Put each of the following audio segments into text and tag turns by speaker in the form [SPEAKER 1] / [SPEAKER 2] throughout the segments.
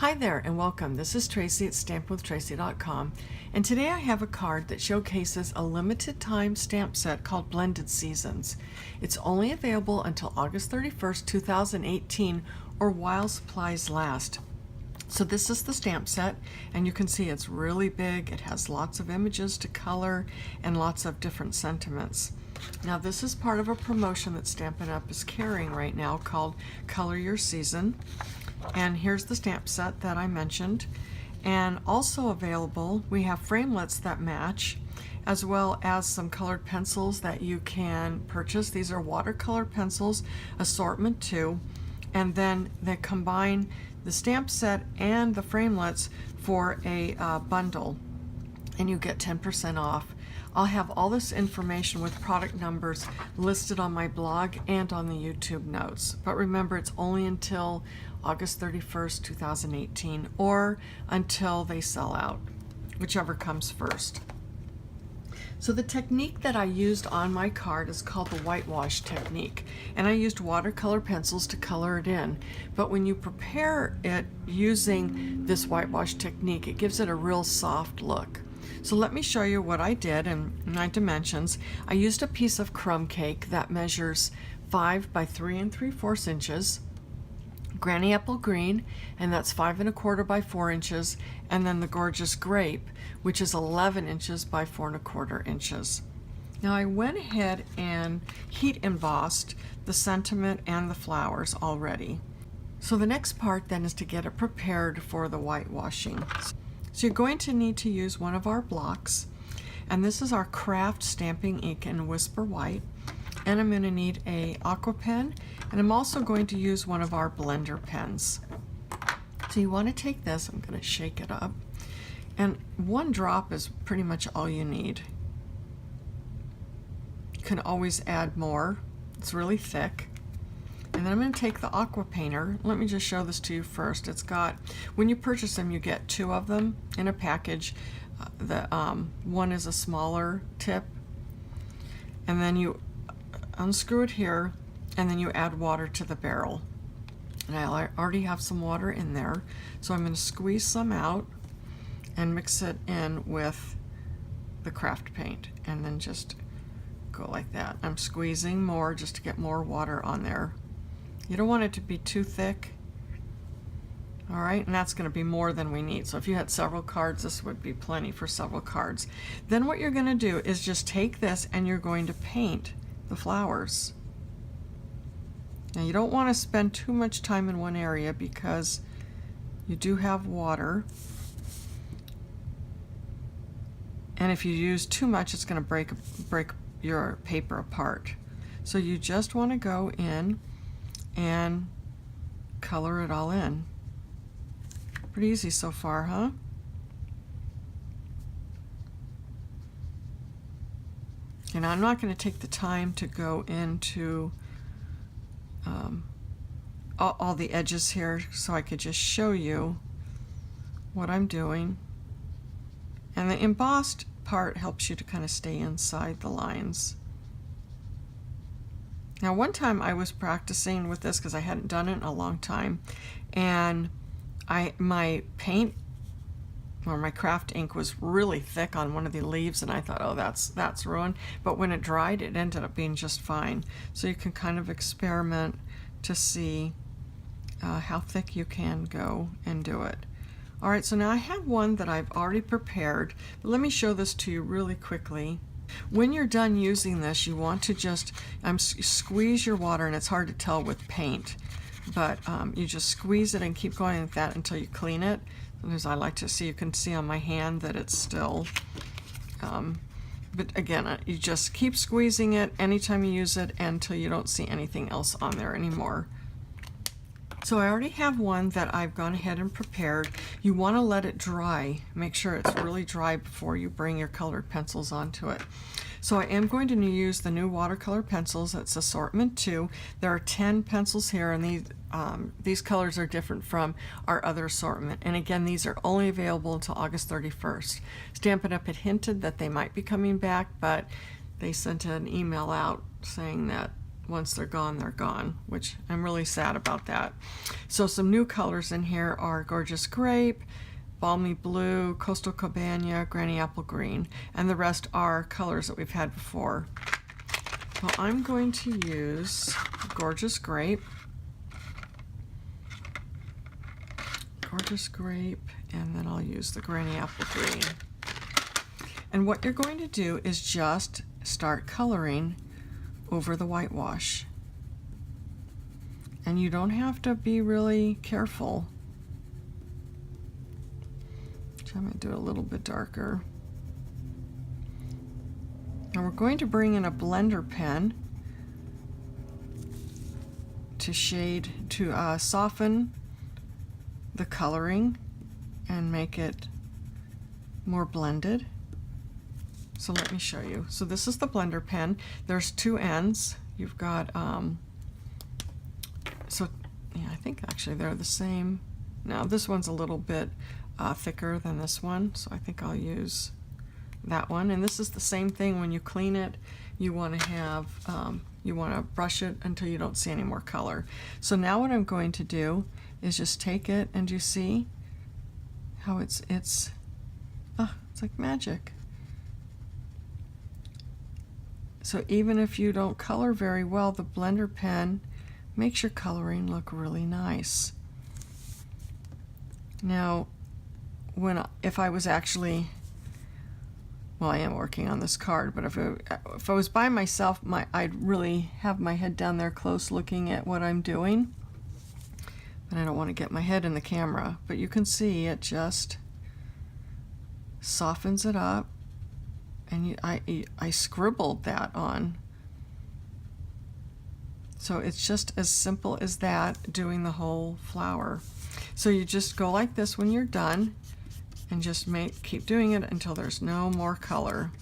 [SPEAKER 1] Hi there and welcome. This is Tracy at stampwithtracy.com, and today I have a card that showcases a limited time stamp set called Blended Seasons. It's only available until August 31st, 2018 or while supplies last. So this is the stamp set, and you can see it's really big. It has lots of images to color and lots of different sentiments. Now this is part of a promotion that Stampin' Up! Is carrying right now called Color Your Season. And here's the stamp set that I mentioned. And also available, we have framelits that match, as well as some colored pencils that you can purchase. These are watercolor pencils, assortment 2. And then they combine the stamp set and the framelits for a bundle, and you get 10% off. I'll have all this information with product numbers listed on my blog and on the YouTube notes. But remember, it's only until August 31st, 2018, or until they sell out, whichever comes first. So the technique that I used on my card is called the Whitewash Technique, and I used watercolor pencils to color it in. But when you prepare it using this Whitewash Technique, it gives it a real soft look. So let me show you what I did in my dimensions. I used a piece of crumb cake that measures 5 by 3 3/4 inches, Granny Apple Green, and that's 5 1/4 by 4 inches, and then the gorgeous Grape, which is 11 inches by 4 1/4 inches. Now I went ahead and heat embossed the sentiment and the flowers already. So the next part then is to get it prepared for the whitewashing. So you're going to need to use one of our blocks, and this is our craft stamping ink in Whisper White, and I'm going to need a Aqua pen, and I'm also going to use one of our blender pens. So you want to take this, I'm going to shake it up, and 1 drop is pretty much all you need. You can always add more. It's really thick. And then I'm going to take the Aqua painter. Let me just show this to you first. It's got, when you purchase them, you get 2 of them in a package. One is a smaller tip, and then you unscrew it here, and then you add water to the barrel. And I already have some water in there, so I'm going to squeeze some out and mix it in with the craft paint, and then just go like that. I'm squeezing more just to get more water on there. You don't want it to be too thick. All right, and that's going to be more than we need. So if you had several cards, this would be plenty for several cards. Then what you're going to do is just take this and you're going to paint the flowers. Now you don't want to spend too much time in one area because you do have water. And if you use too much, it's going to break your paper apart. So you just want to go in and color it all in. Pretty easy so far, huh? And I'm not going to take the time to go into all the edges here, so I could just show you what I'm doing. And the embossed part helps you to kind of stay inside the lines. Now one time I was practicing with this because I hadn't done it in a long time, and my paint or my craft ink was really thick on one of the leaves, and I thought, oh, that's ruined. But when it dried, it ended up being just fine. So you can kind of experiment to see how thick you can go and do it. All right, so now I have one that I've already prepared, but let me show this to you really quickly. When you're done using this, you want to just squeeze your water, and it's hard to tell with paint, but you just squeeze it and keep going like that until you clean it. As I like to see, you can see on my hand that it's still, but again, you just keep squeezing it anytime you use it until you don't see anything else on there anymore. So I already have one that I've gone ahead and prepared. You want to let it dry. Make sure it's really dry before you bring your colored pencils onto it. So I am going to use the new watercolor pencils. It's assortment 2. There are 10 pencils here, and these colors are different from our other assortment. And again, these are only available until August 31st. Stampin' Up! Had hinted that they might be coming back, but they sent an email out saying that once they're gone, which I'm really sad about that. So some new colors in here are Gorgeous Grape, Balmy Blue, Coastal Cabana, Granny Apple Green, and the rest are colors that we've had before. Well, I'm going to use Gorgeous Grape, and then I'll use the Granny Apple Green. And what you're going to do is just start coloring over the whitewash. And you don't have to be really careful. I'm going to do it a little bit darker. Now we're going to bring in a blender pen to soften the coloring and make it more blended. So let me show you. So this is the blender pen. There's two ends. You've got, I think actually they're the same. Now this one's a little bit thicker than this one, so I think I'll use that one. And this is the same thing. When you clean it, you want to have you want to brush it until you don't see any more color. So now what I'm going to do is just take it, and you see how it's like magic. So even if you don't color very well, the blender pen makes your coloring look really nice. Now if I was actually, well, I am working on this card, but if I was by myself, I'd really have my head down there close looking at what I'm doing. But I don't want to get my head in the camera. But you can see it just softens it up. And I scribbled that on. So it's just as simple as that, doing the whole flower. So you just go like this when you're done, and just keep doing it until there's no more color.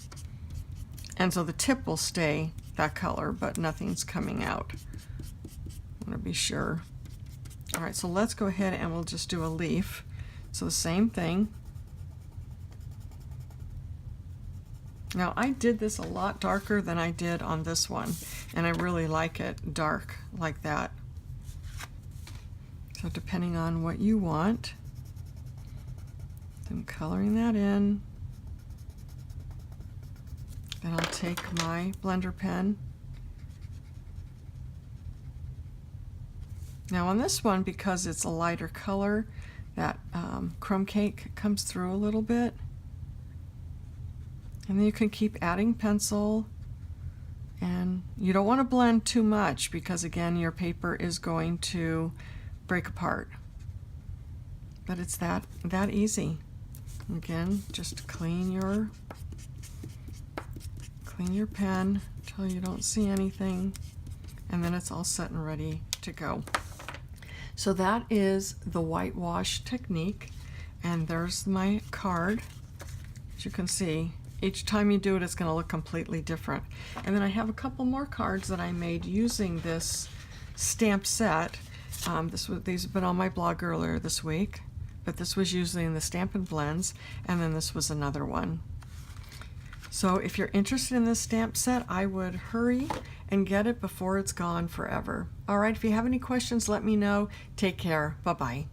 [SPEAKER 1] And so the tip will stay that color, but nothing's coming out. I want to be sure. All right, so let's go ahead and we'll just do a leaf. So the same thing. Now I did this a lot darker than I did on this one, and I really like it dark like that. So depending on what you want, I'm coloring that in. Then I'll take my blender pen. Now on this one, because it's a lighter color, that Crumb Cake comes through a little bit. And then you can keep adding pencil, and you don't want to blend too much because again your paper is going to break apart. But it's that easy. Again, just clean your pen until you don't see anything, and then it's all set and ready to go. So that is the Whitewash Technique, and there's my card. As you can see, each time you do it, it's going to look completely different. And then I have a couple more cards that I made using this stamp set. These have been on my blog earlier this week, but this was using the Stampin' Blends, and then this was another one. So if you're interested in this stamp set, I would hurry and get it before it's gone forever. All right, if you have any questions, let me know. Take care. Bye-bye.